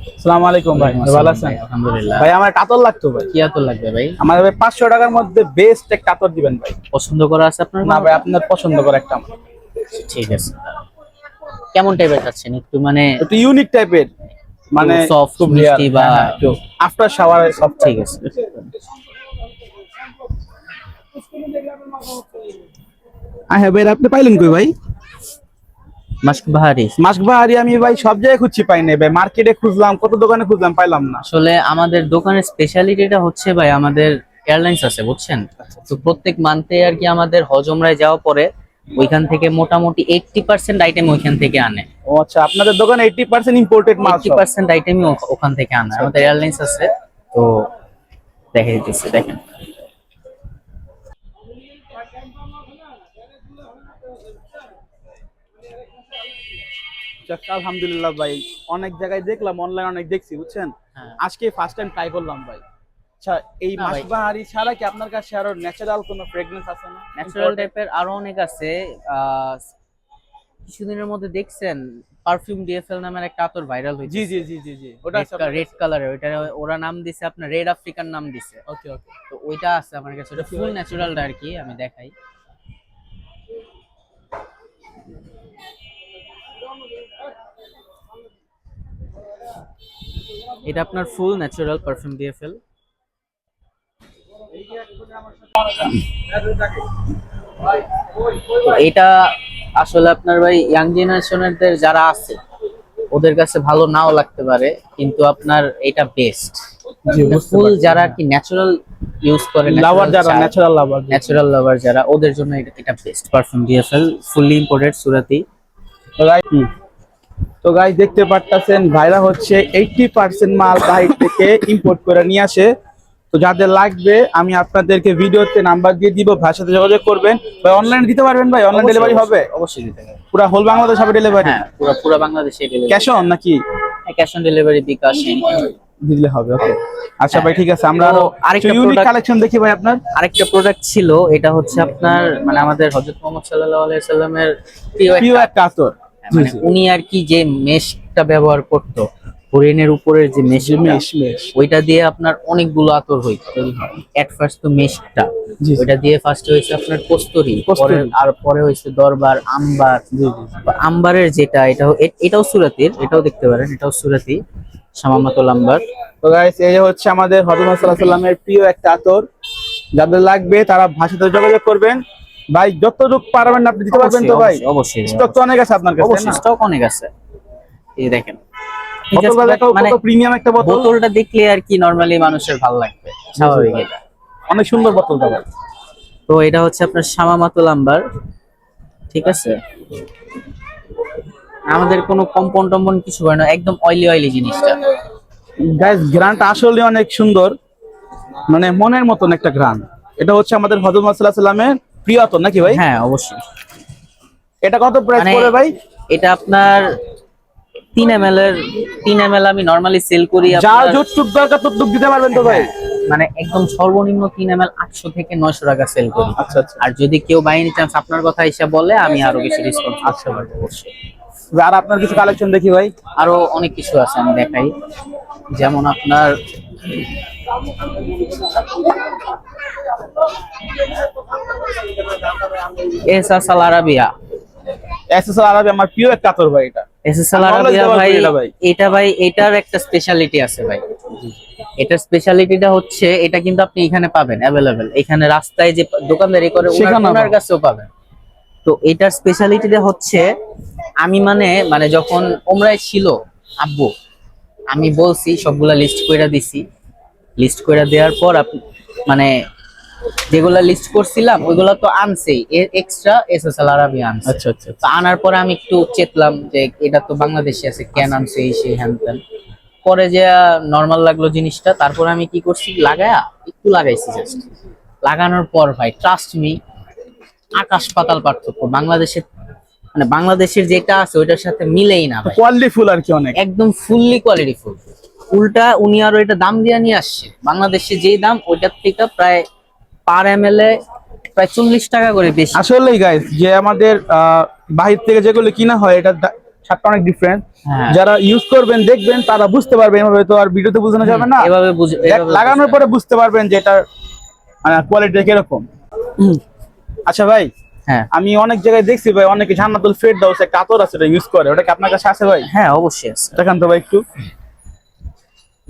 আসসালামু আলাইকুম ভাই, ভালো আছেন? আলহামদুলিল্লাহ। ভাই আমার কাতর লাগতো ভাই। কি আতর লাগবে ভাই? আমার ভাই 500 টাকার মধ্যে বেস্ট একটা কাতর দিবেন ভাই। পছন্দ করা আছে আপনার? না ভাই, আপনার পছন্দ করে একটা আমার। ঠিক আছে। কেমন টাইপের চাচ্ছেন? একটু মানে একটু ইউনিক টাইপের, মানে সফট খুব রেয়ার মিষ্টি বা একটু আফটার শাওয়ারে সব। ঠিক আছে। হ্যাঁ ভাই, আপনি পাইলেন কই ভাই? মাস্ক বাহারি। মাস্ক বাহারি আমি ভাই সব জায়গায় খুঁজছি, পাই নাই ভাই। মার্কেটে খুঁজলাম, কত দোকানে খুঁজলাম, পাইলাম না। আসলে আমাদের দোকানের স্পেশালিটিটা হচ্ছে ভাই, আমাদের এয়ারলাইন্স আছে বুঝছেন, তো প্রত্যেক মান্থে আর কি আমাদের হজমরায় যাওয়া পরে ওইখান থেকে মোটামুটি 80% আইটেম ওইখান থেকে আনে। ও আচ্ছা, আপনাদের দোকানে 80% ইম্পোর্টেড মাল? 80% আইটেমই ওখান থেকে আনে, আমাদের এয়ারলাইন্স আছে। তো দেখে দিতেছি, দেখেন। আলহামদুলিল্লাহ ভাই, অনেক জায়গায় দেখলাম, অনলাইন অনেক দেখছি বুঝছেন। হ্যাঁ। আজকে ফার্স্ট টাইম ট্রাই করলাম ভাই। আচ্ছা, এই না ভাই। মাস্ক বাহারি ছাড়া কি আপনার কাছে আরো ন্যাচারাল কোনো ফ্রেগনেন্স আছে না? ন্যাচারাল টাইপের আরো অনেক আছে। কিছুদিনের মধ্যে দেখছেন পারফিউম ডিএফএল নামের একটা আতর ভাইরাল হয়েছে। জি জি জি জি জি, ওটা আছে রেড কালারের, ওইটা ওরা নাম দিছে আপনার রেড আফ্রিকান নাম দিছে। ওকে ওকে। তো ওইটা আছে আমার কাছে, ওটা ফুল ন্যাচারালটা আর কি, আমি দেখাই। এটা আপনার ফুল ন্যাচারাল পারফিউম ডিএফএল। তো এটা আসলে আপনার ভাই ইয়াং জেনারেশনের যারা আছে ওদের কাছে ভালো নাও লাগতে পারে, কিন্তু আপনার এটা বেস্ট। ফুল যারা আর কি ন্যাচারাল ইউজ করে, লাভার যারা, ন্যাচারাল লাভার, ন্যাচারাল লাভার যারা, ওদের জন্য এটা best perfume DFL, fully imported Surati. তো গাইস দেখতে পারতাছেন ভাইরা হচ্ছে 80% মাল বাইরে থেকে ইম্পোর্ট করে নিয়ে আসে। তো যাদের লাগবে আমি আপনাদেরকে ভিডিওতে নাম্বার দিয়ে দিব, ভাইয়ের সাথে যোগাযোগ করবেন। ভাই অনলাইনে দিতে পারবেন ভাই? অনলাইন ডেলিভারি হবে? অবশ্যই দিতে হবে। পুরো হোল বাংলাদেশ হবে ডেলিভারি? হ্যাঁ, পুরো বাংলাদেশে ডেলিভারি। ক্যাশ অন নাকি? হ্যাঁ, ক্যাশ অন ডেলিভারি, বিকাশ দিলে হবে। ওকে আচ্ছা ভাই, ঠিক আছে। আমরা তো আরেকটা আরেকটা ইউনিক প্রোডাক্ট কালেকশন দেখি ভাই আপনার। আরেকটা প্রোডাক্ট ছিল, এটা হচ্ছে আপনার মানে আমাদের হযরত মুহাম্মদ সাল্লাল্লাহু আলাইহি সাল্লামের প্রিয় একটা আতর। মানে উনি আর কি যে মেশটা ব্যবহার করত, হরিণের উপরের যে মেশ, ওইটা দিয়ে আপনার অনেকগুলো আতর হইতো। এট ফার্স্ট তো মেশটা, ওইটা দিয়ে ফার্স্ট হয়েছে আপনার কস্তুরী, আর পরে হয়েছে দরবার, আম্বার। আম্বারের যেটা, এটাও সুরাতির, এটাও দেখতে পারেন, এটাও সুরাতি শামামাতুল আম্বার। তো গাইস এই হচ্ছে আমাদের হযরত মুহাম্মদ সাল্লাল্লাহু আলাইহি সাল্লামের প্রিয় একটা আতর। যাদের লাগবে তারা ভাইয়ের সাথে যোগাযোগ করবেন। ভাই যতটুকু পারবেন আপনি দিতে পারবেন তো ভাই? অবশ্যই। স্টক তো অনেক আছে আপনার কাছে? অবশ্যই স্টক অনেক আছে। এই দেখেন, মানে প্রিমিয়াম একটা বোতল। বোতলটা দেখলে আর কি নরমালি মানুষের ভালো লাগবে, স্বাভাবিক। এটা অনেক সুন্দর বোতলটা ভাই। তো এটা হচ্ছে আপনার শামামাতুল আম্বার, ঠিক আছে। আমাদের কোনো কম্পাউন্ড টম্পাউন্ড কিছু হয় না, একদম অয়েলি জিনিসটা। গাইস গ্রানটা আসলে অনেক সুন্দর, মানে মনের মতন একটা গ্রান। এটা হচ্ছে আমাদের হযরত মুহাম্মদ সাল্লাল্লাহু আলাইহি সাল্লামের প্রিয় আতর নাকি ভাই? হ্যাঁ অবশ্যই। এটা কত প্রাইস পড়বে ভাই? এটা আপনার 3 ml এর, 3 ml আমি নরমালি সেল করি। যার যতটুক দরকার ততটুক দিতে পারবেন তো ভাই? মানে একদম সর্বনিম্ন 3 ml 800 থেকে 900 টাকা সেল করি। আচ্ছা আচ্ছা। আর যদি কেউ বাই এনি চান্স আপনার কথা হিসাব বলে, আমি আরো বেশি ডিসকাউন্ট করতে পারবো অবশ্যই। আর আপনার কিছু কালেকশন দেখি ভাই। আরো অনেক কিছু আছে, আমি দেখাই। যেমন আপনার এসএসএল আরাবিয়া। এসএসএল আরাবিয়া আমার প্রিয় একটা আতর ভাই। এটা এসএসএল আরাবিয়া ভাই, এটা ভাই এটার একটা স্পেশালিটি আছে ভাই। এটার স্পেশালিটিটা হচ্ছে, এটা কিন্তু আপনি এখানে পাবেন অ্যাভেলেবেল, এখানে রাস্তায় যে দোকানদারি করে ওনার কাছেও পাবেন। তো এটার স্পেশালিটিটা হচ্ছে, আমি মানে যখন ওমরায় ছিল আব্বু, আমি বলছি সবগুলা লিস্ট কইরা দিছি। লিস্ট কইরা দেওয়ার পর মানে যেগুলা লিস্ট করছিলাম ওইগুলা তো আনছেই, এক্সট্রা এসএসএল আরাবিয়া আনছে। আচ্ছা আচ্ছা। তো আনার পরে আমি একটু চেতলাম যে এটা তো বাংলাদেশে আছে, কেন আনছে এই সেই হ্যান ত্যান। পরে যে নরমাল লাগলো জিনিসটা, তারপরে আমি কি করছি, একটু লাগাইছি জাস্ট। লাগানোর পর ভাই ট্রাস্ট মি, আকাশ পাতাল পার্থক্য। মানে বাংলাদেশের যেটা আছে ওইটার সাথে মিলেই না ভাই। কোয়ালিটি ফুল আর কি, অনেক একদম ফুললি কোয়ালিটি ফুল। উল্টা উনি আরো এটা দাম দিয়ে নিয়ে আসছে, বাংলাদেশে যেই দাম ওইটার থেকে প্রায় পার ml এ প্রায় 40 টাকা করে বেশি। আসলেই গাইস, যে আমাদের বাহির থেকে যেগুলো কিনা হয়, এটা ছাদটা অনেক ডিফারেন্ট। হ্যাঁ। যারা ইউজ করবেন দেখবেন তারা বুঝতে পারবে, এভাবে তো আর ভিডিওতে বোঝানো যাবে না, এভাবে লাগানোর পরে বুঝতে পারবেন যে এটার কোয়ালিটি কিরকম। আচ্ছা ভাই, হ্যাঁ আমি অনেক জায়গায় দেখছি ভাই অনেকে জান্নাতুল ফেরদাউস একটা আতর আছে এটা ইউজ করে, ওটা কি আপনার কাছে আছে ভাই? হ্যাঁ অবশ্যই আছে। দেখান তো ভাই একটু।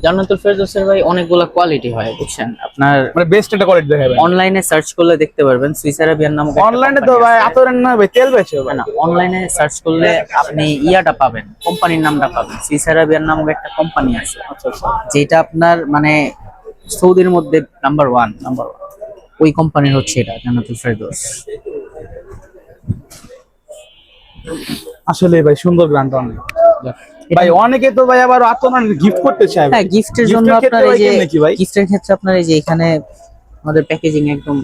জান্নাতুল ফেরদৌসের ভাই অনেকগুলো কোয়ালিটি হয় বুঝছেন, আপনার মানে বেস্ট একটা কোয়ালিটি দেখাবেন। অনলাইনে সার্চ করলে দেখতে পারবেন, সুইস আরাবিয়ান নামক একটা অনলাইনে তো company ভাই আছে। আতরের না ভাই তেল বেচে ভাই। না অনলাইনে সার্চ করলে আপনি ইয়াটা পাবেন, কোম্পানির নামটা পাবেন, সুইস আরাবিয়ান নামক একটা কোম্পানি আছে, আচ্ছা আচ্ছা। যেটা আপনার মানে সৌদির মধ্যে নাম্বার ওয়ান, ওই কোম্পানির হচ্ছে এটা জান্নাতুল ফেরদৌস। আসলে ভাই সুন্দর গ্রান্ড অনেক ভাই, অনেকে তো ভাই আবার আতর গিফট করতে চায় ভাই। হ্যাঁ গিফটের জন্য গিফটের আপনার ক্ষেত্রে এই যে ভাই কেমনে কি ভাই? গিফটের ক্ষেত্রে আপনার এই যে এখানে আমাদের প্যাকেজিং একদম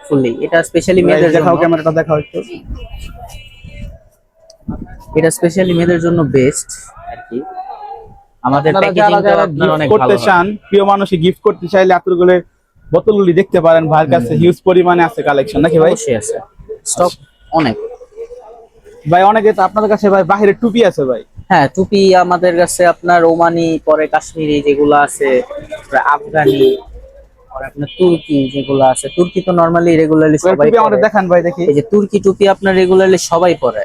ফুললি, এটা স্পেশালি ভাই, মেয়েদের দেখাও জন্য, ক্যামেরাটা দেখাও একটু। এটা স্পেশালি মেয়েদের জন্য বেস্ট আর কি। আমাদের আপনারা প্যাকেজিংটা যারা আপনার গিফট অনেক করতে ভালো চান, প্রিয় মানুষে গিফট করতে চাইলে আতরগুলো বোতলগুলি দেখতে পারেন, ভাইয়ের কাছে হিউজ পরিমাণে আছে কালেকশন নাকি ভাই? অবশ্যই আছে, স্টক অনেক। ভাই অনেকে তো আপনাদের কাছে ভাই বাহিরে টুপি আছে ভাই। হ্যাঁ টুপি আমাদের কাছে আপনার ওমানি, পরে কাশ্মীরি যেগুলো আছে, তারপরে আফগানি, আর আপনার তুর্কি যেগুলো আছে। তুর্কি তো নরমালি রেগুলারলি ওই সবাই টুপি আমাদের পরে। দেখান ভাই দেখি। এই যে তুর্কি টুপি আপনার রেগুলারলি সবাই পরে।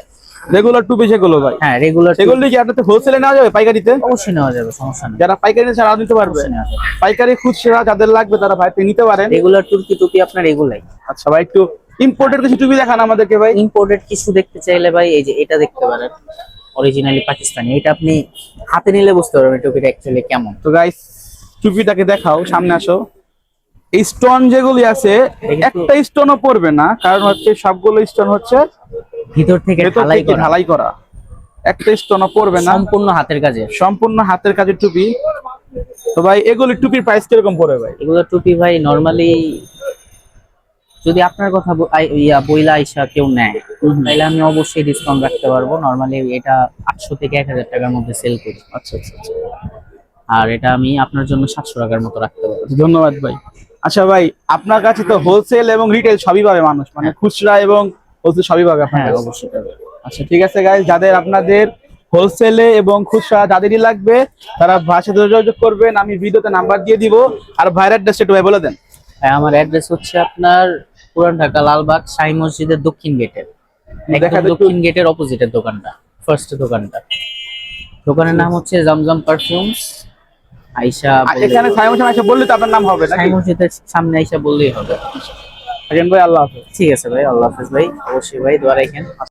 রেগুলার টুপি যেগুলো ভাই, হ্যাঁ রেগুলার সেগুলো কি আপনাদের হোলসেলে নেওয়া যাবে পাইকারিতে? অবশ্যই নেওয়া যাবে, সমস্যা নেই। যারা পাইকারি নিতে চান তারা নিতে পারবে, অবশ্যই নেওয়া যাবে। পাইকারি খুচরা যাদের লাগবে তারা ভাই নিতে পারেন। রেগুলার তুর্কি টুপি আপনার এগুলাই। আচ্ছা ভাই, একটু ইম্পোর্টেড কিছু টুপি দেখান আমাদেরকে ভাই। ইম্পোর্টেড কিছু দেখতে চাইলে ভাই এই যে এটা দেখতে পারেন, অরিজিনালি পাকিস্তানি। এটা আপনি হাতে নিলে বুঝতে পারবেন টুপিটা অ্যাকচুয়ালি কেমন। তো গাইস টুপিটাকে দেখাও, সামনে আসো। এই স্টোন যেগুলি আছে একটা স্টোনও পড়বে না, কারণ হচ্ছে সবগুলো স্টোন হচ্ছে ভিতর থেকে ভেতর ঢালাই থেকে করা, ঢালাই করা, একটা স্টোনও পড়বে না, সম্পূর্ণ হাতের কাজে। সম্পূর্ণ হাতের কাজের টুপি। তো ভাই এগুলি টুপির প্রাইস কিরকম পড়ে ভাই? এগুলো টুপি ভাই নরমালি যদি আপনার কথা বইলা আইসা কেউ নেয় তাহলে আমি অবশ্যই ডিসকাউন্ট রাখতে পারবো। নরমালি এটা 800 থেকে 1000 টাকার মধ্যে সেল করি। আচ্ছা আচ্ছা আচ্ছা। আর এটা আমি আপনার জন্য 700 টাকার মতো রাখতে পারবো। ধন্যবাদ ভাই। আচ্ছা ভাই, আপনার কাছে তো হোলসেল এবং রিটেল সবই পাবে মানুষ, মানে খুচরা এবং হোলসেল সবই পাবে আপনার হ্যাঁ কাছে। অবশ্যই পাবে। আচ্ছা ঠিক আছে গাইস, যাদের আপনাদের হোলসেলে এবং খুচরা যাদেরই লাগবে তারা ভাইয়ের সাথে যোগাযোগ করবেন, আমি ভিডিওতে নাম্বার দিয়ে দিব। আর ভাইয়ের অ্যাড্রেসটা একটু ভাই বলে দেন। হ্যাঁ আমার অ্যাড্রেস হচ্ছে আপনার পুরান ঢাকা লালবাগ শাহী মসজিদের দক্ষিণ গেটের, দেখা একদম দক্ষিণ গেটের অপোজিটের দোকানটা, ফার্স্ট দোকানটা। দোকানের নাম হচ্ছে জমজম পারফিউমস। আইসা এখানে সাইমন আইসা বললে তো আপনার নাম হবে নাকি? শাহী মসজিদের সামনে আইসা বললেই হবে। ভাই আল্লাহ হাফেজ। ঠিক আছে ভাই, আল্লাহ হাফেজ ভাই, অবশ্যই ভাই দোয়া রাখেন।